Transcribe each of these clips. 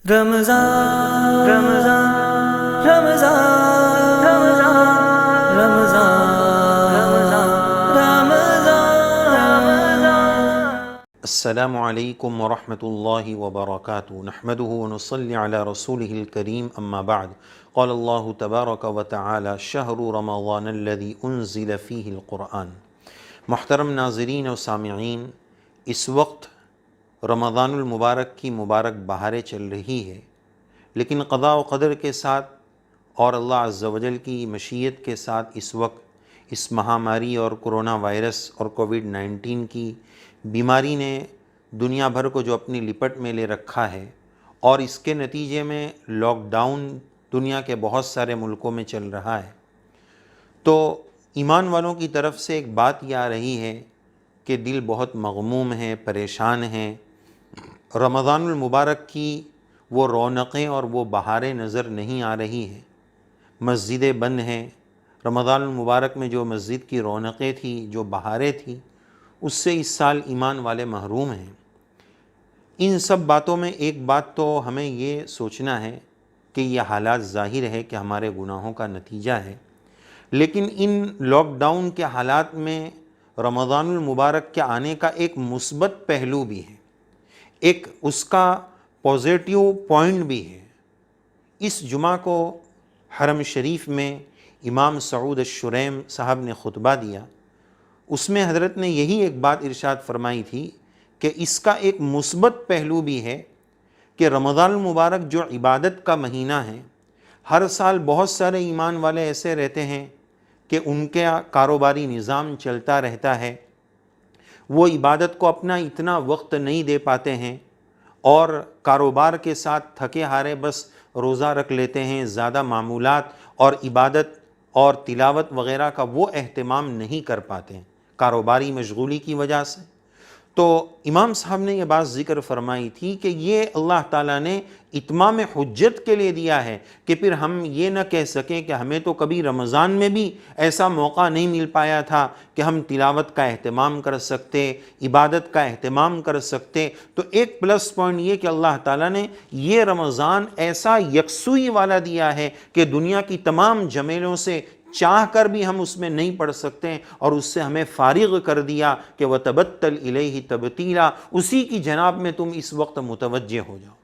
رمضان رمضان رمضان رمضان رمضان السلام علیکم ورحمۃ اللہ وبرکاتہ نحمدہ ونصلی علی رسولہ الکریم اما بعد قال اللہ تبارک وتعالی شہر رمضان الذی انزل فیہ القرآن۔ محترم ناظرین و سامعین، اس وقت رمضان المبارک کی مبارک بہاریں چل رہی ہے، لیکن قضاء و قدر کے ساتھ اور اللہ عز و جل کی مشیت کے ساتھ اس وقت اس مہاماری اور کرونا وائرس اور کووڈ-19 کی بیماری نے دنیا بھر کو جو اپنی لپٹ میں لے رکھا ہے، اور اس کے نتیجے میں لاک ڈاؤن دنیا کے بہت سارے ملکوں میں چل رہا ہے، تو ایمان والوں کی طرف سے ایک بات یہ آ رہی ہے کہ دل بہت مغموم ہے، پریشان ہیں۔ رمضان المبارک کی وہ رونقیں اور وہ بہاریں نظر نہیں آ رہی ہیں، مسجدیں بند ہیں۔ رمضان المبارک میں جو مسجد کی رونقیں تھیں، جو بہاریں تھیں، اس سے اس سال ایمان والے محروم ہیں۔ ان سب باتوں میں ایک بات تو ہمیں یہ سوچنا ہے کہ یہ حالات ظاہر ہے کہ ہمارے گناہوں کا نتیجہ ہے، لیکن ان لاک ڈاؤن کے حالات میں رمضان المبارک کے آنے کا ایک مثبت پہلو بھی ہے، ایک اس کا پازیٹیو پوائنٹ بھی ہے۔ اس جمعہ کو حرم شریف میں امام سعود الشریم صاحب نے خطبہ دیا، اس میں حضرت نے یہی ایک بات ارشاد فرمائی تھی کہ اس کا ایک مثبت پہلو بھی ہے کہ رمضان المبارک جو عبادت کا مہینہ ہے، ہر سال بہت سارے ایمان والے ایسے رہتے ہیں کہ ان کا کاروباری نظام چلتا رہتا ہے، وہ عبادت کو اپنا اتنا وقت نہیں دے پاتے ہیں، اور کاروبار کے ساتھ تھکے ہارے بس روزہ رکھ لیتے ہیں، زیادہ معمولات اور عبادت اور تلاوت وغیرہ کا وہ اہتمام نہیں کر پاتے ہیں کاروباری مشغولی کی وجہ سے۔ تو امام صاحب نے یہ بات ذکر فرمائی تھی کہ یہ اللہ تعالیٰ نے اتمام حجت کے لیے دیا ہے کہ پھر ہم یہ نہ کہہ سکیں کہ ہمیں تو کبھی رمضان میں بھی ایسا موقع نہیں مل پایا تھا کہ ہم تلاوت کا اہتمام کر سکتے، عبادت کا اہتمام کر سکتے۔ تو ایک پلس پوائنٹ یہ کہ اللہ تعالیٰ نے یہ رمضان ایسا یکسوئی والا دیا ہے کہ دنیا کی تمام جمیلوں سے چاہ کر بھی ہم اس میں نہیں پڑھ سکتے، اور اس سے ہمیں فارغ کر دیا کہ وَتَبَتَّلْ إِلَيْهِ تَبْتِيلًا، اسی کی جناب میں تم اس وقت متوجہ ہو جاؤ۔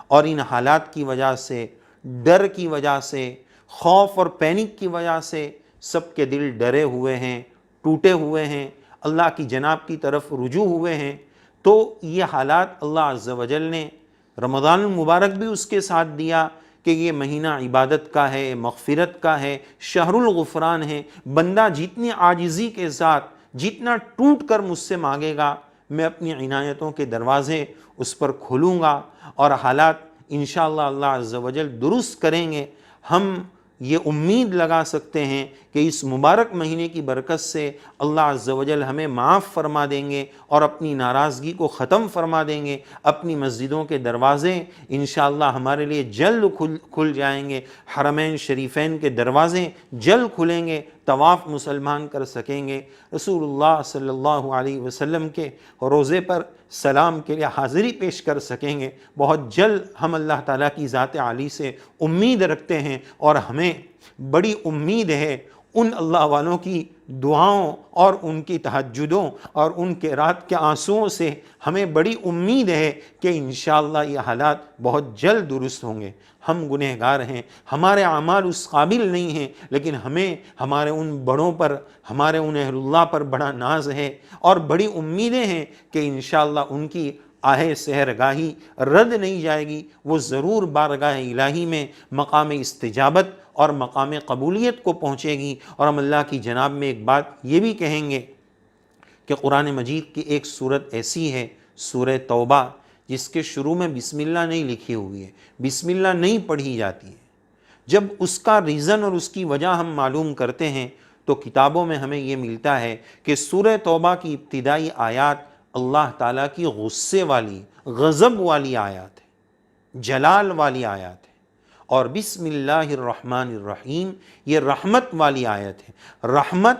اور ان حالات کی وجہ سے، ڈر کی وجہ سے، خوف اور پینک کی وجہ سے سب کے دل ڈرے ہوئے ہیں، ٹوٹے ہوئے ہیں، اللہ کی جناب کی طرف رجوع ہوئے ہیں۔ تو یہ حالات اللہ عز و جل نے رمضان المبارک بھی اس کے ساتھ دیا کہ یہ مہینہ عبادت کا ہے، مغفرت کا ہے، شہر الغفران ہے۔ بندہ جتنی عاجزی کے ساتھ، جتنا ٹوٹ کر مجھ سے مانگے گا، میں اپنی عنایتوں کے دروازے اس پر کھولوں گا، اور حالات انشاءاللہ اللہ عز و جل درست کریں گے۔ ہم یہ امید لگا سکتے ہیں کہ اس مبارک مہینے کی برکت سے اللہ عز و جل ہمیں معاف فرما دیں گے اور اپنی ناراضگی کو ختم فرما دیں گے۔ اپنی مسجدوں کے دروازے انشاءاللہ ہمارے لیے جلد کھل جائیں گے، حرمین شریفین کے دروازے جلد کھلیں گے، طواف مسلمان کر سکیں گے، رسول اللہ صلی اللہ علیہ وسلم کے روضے پر سلام کے لیے حاضری پیش کر سکیں گے۔ بہت جلد ہم اللہ تعالیٰ کی ذات عالی سے امید رکھتے ہیں، اور ہمیں بڑی امید ہے ان اللہ والوں کی دعاؤں اور ان کی تہجدوں اور ان کے رات کے آنسوؤں سے ہمیں بڑی امید ہے کہ انشاءاللہ یہ حالات بہت جلد درست ہوں گے۔ ہم گنہگار ہیں، ہمارے اعمال اس قابل نہیں ہیں، لیکن ہمیں ہمارے ان بڑوں پر، ہمارے ان اہل اللہ پر بڑا ناز ہے، اور بڑی امیدیں ہیں کہ انشاءاللہ ان کی آہ سحرگاہی رد نہیں جائے گی، وہ ضرور بارگاہ الہی میں مقام استجابت اور مقام قبولیت کو پہنچے گی۔ اور ہم اللہ کی جناب میں ایک بات یہ بھی کہیں گے کہ قرآن مجید کی ایک صورت ایسی ہے، سورہ توبہ، جس کے شروع میں بسم اللہ نہیں لکھی ہوئی ہے، بسم اللہ نہیں پڑھی جاتی ہے۔ جب اس کا ریزن اور اس کی وجہ ہم معلوم کرتے ہیں تو کتابوں میں ہمیں یہ ملتا ہے کہ سورہ توبہ کی ابتدائی آیات اللہ تعالیٰ کی غصے والی، غضب والی آیات ہے، جلال والی آیات ہے، اور بسم اللہ الرحمن الرحیم یہ رحمت والی آیت ہے۔ رحمت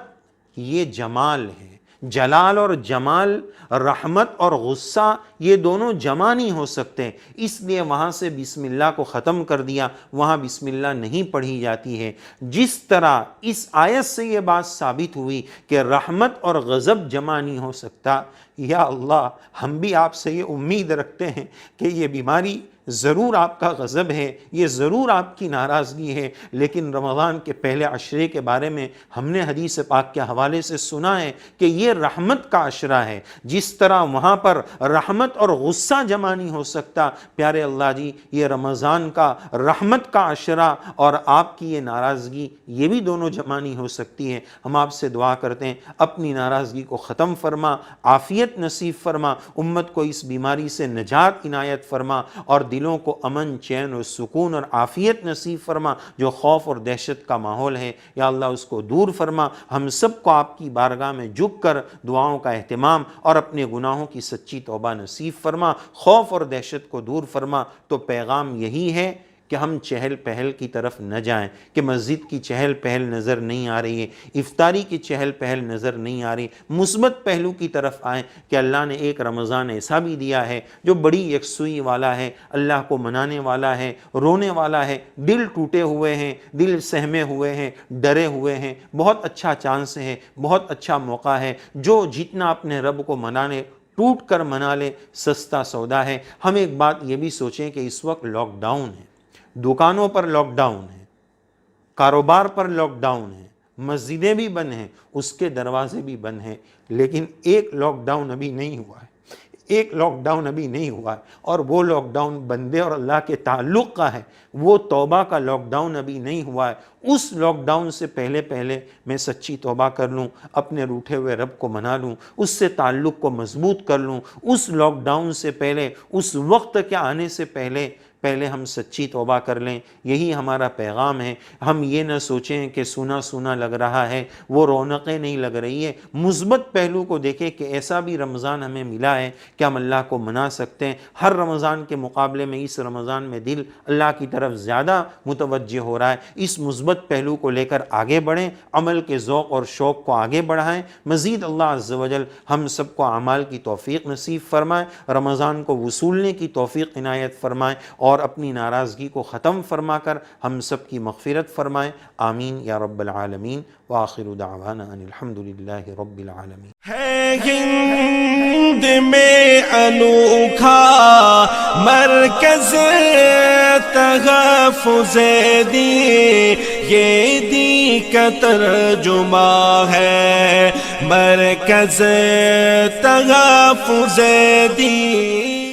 یہ جمال ہے، جلال اور جمال، رحمت اور غصہ یہ دونوں جمع نہیں ہو سکتے، اس لیے وہاں سے بسم اللہ کو ختم کر دیا، وہاں بسم اللہ نہیں پڑھی جاتی ہے۔ جس طرح اس آیت سے یہ بات ثابت ہوئی کہ رحمت اور غضب جمع نہیں ہو سکتا، یا اللہ ہم بھی آپ سے یہ امید رکھتے ہیں کہ یہ بیماری ضرور آپ کا غضب ہے، یہ ضرور آپ کی ناراضگی ہے، لیکن رمضان کے پہلے عشرے کے بارے میں ہم نے حدیث پاک کے حوالے سے سنا ہے کہ یہ رحمت کا عشرہ ہے۔ جس طرح وہاں پر رحمت اور غصہ جمع نہیں ہو سکتا، پیارے اللہ جی یہ رمضان کا رحمت کا عشرہ اور آپ کی یہ ناراضگی یہ بھی دونوں جمع نہیں ہو سکتی ہے۔ ہم آپ سے دعا کرتے ہیں اپنی ناراضگی کو ختم فرما، عافیت نصیب فرما، امت کو اس بیماری سے نجات عنایت فرما، اور دلوں کو امن، چین اور سکون اور عافیت نصیب فرما۔ جو خوف اور دہشت کا ماحول ہے یا اللہ اس کو دور فرما۔ ہم سب کو آپ کی بارگاہ میں جھک کر دعاؤں کا اہتمام اور اپنے گناہوں کی سچی توبہ نصیب فرما، خوف اور دہشت کو دور فرما۔ تو پیغام یہی ہے کہ ہم چہل پہل کی طرف نہ جائیں، کہ مسجد کی چہل پہل نظر نہیں آ رہی ہے، افطاری کی چہل پہل نظر نہیں آ رہی، مثبت پہلو کی طرف آئیں کہ اللہ نے ایک رمضان ایسا بھی دیا ہے جو بڑی یکسوئی والا ہے، اللہ کو منانے والا ہے، رونے والا ہے، دل ٹوٹے ہوئے ہیں، دل سہمے ہوئے ہیں، ڈرے ہوئے ہیں، بہت اچھا چانس ہے، بہت اچھا موقع ہے۔ جو جتنا اپنے رب کو منانے ٹوٹ کر منا لے سستا سودا ہے۔ ہم ایک بات یہ بھی سوچیں کہ اس وقت لاک ڈاؤن ہے، دکانوں پر لاک ڈاؤن ہے، کاروبار پر لاک ڈاؤن ہے، مسجدیں بھی بند ہیں، اس کے دروازے بھی بند ہیں، لیکن ایک لاک ڈاؤن ابھی نہیں ہوا ہے، ایک لاک ڈاؤن ابھی نہیں ہوا ہے، اور وہ لاک ڈاؤن بندے اور اللہ کے تعلق کا ہے، وہ توبہ کا لاک ڈاؤن ابھی نہیں ہوا ہے۔ اس لاک ڈاؤن سے پہلے میں سچی توبہ کر لوں، اپنے روٹھے ہوئے رب کو منا لوں، اس سے تعلق کو مضبوط کر لوں۔ اس لاک ڈاؤن سے پہلے، اس وقت کے آنے سے پہلے ہم سچی توبہ کر لیں، یہی ہمارا پیغام ہے۔ ہم یہ نہ سوچیں کہ سونا سونا لگ رہا ہے، وہ رونقیں نہیں لگ رہی ہے، مثبت پہلو کو دیکھیں کہ ایسا بھی رمضان ہمیں ملا ہے کہ ہم اللہ کو منا سکتے ہیں۔ ہر رمضان کے مقابلے میں اس رمضان میں دل اللہ کی طرف زیادہ متوجہ ہو رہا ہے۔ اس مثبت پہلو کو لے کر آگے بڑھیں، عمل کے ذوق اور شوق کو آگے بڑھائیں۔ مزید اللہ عز و جل ہم سب کو اعمال کی توفیق نصیب فرمائے، رمضان کو وصولنے کی توفیق عنایت فرمائے، اور اپنی ناراضگی کو ختم فرما کر ہم سب کی مغفرت فرمائے۔ آمین یا رب العالمین، وآخر دعوانا ان الحمدللہ رب العالمین۔ ہے ہند میں انوکھا مرکز تحفظ دین، یہ دین کا ترجمہ ہے مرکز تحفظ دین۔